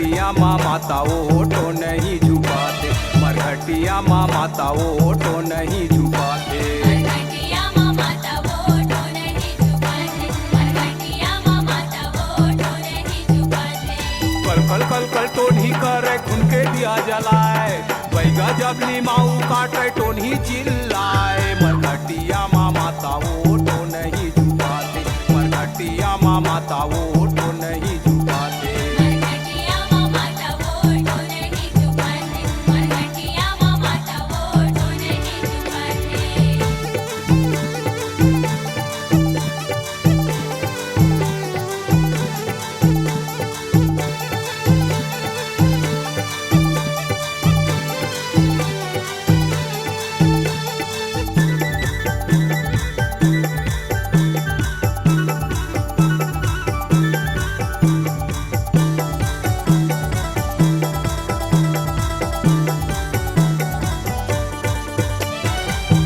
मरघटिया माँ माता ओटो नहीं झुकाते, मरघटिया माँ माता ओटो नहीं झुकाते। मरघटिया माँ माता ओटो नहीं झुकाते, मरघटिया माँ माता ओटो नहीं झुकाते। कल कल कल कल टोनी करे खुन के दिया जलाए, बैगा जब लीमाऊ काटे टोनी चिल्लाए। मरघटिया माँ माता ओटो नहीं झुकाते, मरघटिया माँ माता ओटो नहीं झुकाते। मरघटिया माँ माता ओटो नहीं झुकाते, मरघटिया माँ माता ओटो नहीं झुकाते।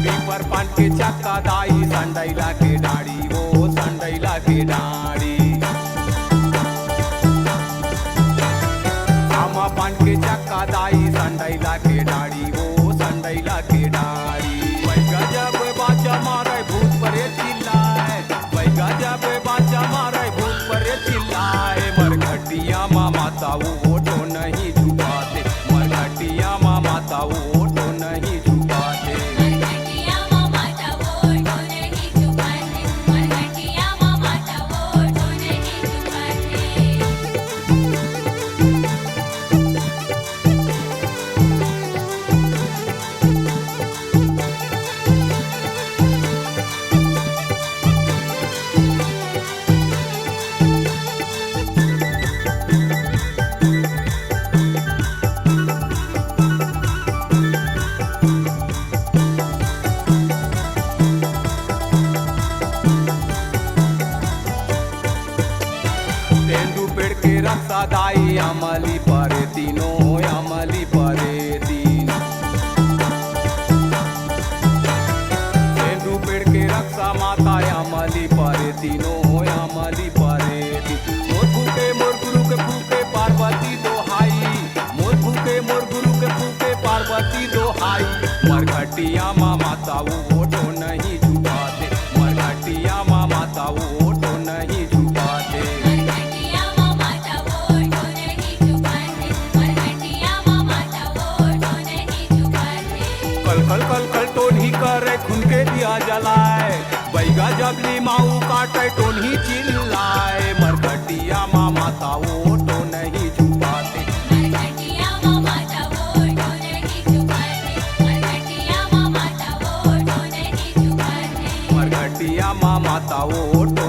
पीपर पान के चक्का दाई संडैला के डाड़ी, वो संडैला के डाड़ी। आमा पान के चक्का दाई संडैला के डाड़ी, वो संडैला के डाड़ी। बैगा जब बाजा मारे भूत परे चिल्लाए, बैगा जब बाजा मारे भूत परे चिल्लाए। मरघटिया माँ माता ओटो नहीं झुकाते, मरघटिया माँ माता ओटो नहीं झुकाते। मरघटिया माँ माता ओटो नहीं झुकाते, मरघटिया माँ माता ओटो नहीं झुकाते। तेंदू पेड़ के रक्षा दाई अमली परे तीनों, अमली परे तीन। तेंदू पेड़ के रक्षा माता अमली परे तीनों, अमली परे तीन। मोर फूके मोर गुरु के फूके पार्वती दोहाई, मोर फूके मोर गुरु के फूके पार्वती दोहाई। मरघटिया माँ माता ओटो नहीं झुकाते, मरघटिया माँ माता ओटो नहीं झुकाते। मरघटिया माँ माता ओटो नहीं झुकाते, मरघटिया माँ माता ओटो नहीं झुकाते। कल कल कल कल टोनी करे खुन के दिया जलाए, बैगा जब लीमाऊ काटे टोनी चिल्लाए। मरघटिया माँ माता ओटो नहीं झुकाते, मरघटिया माँ माता ओटो नहीं झुकाते, मरघटिया माँ माता ओटो नहीं झुकाते। मरघटिया माँ माता ओटो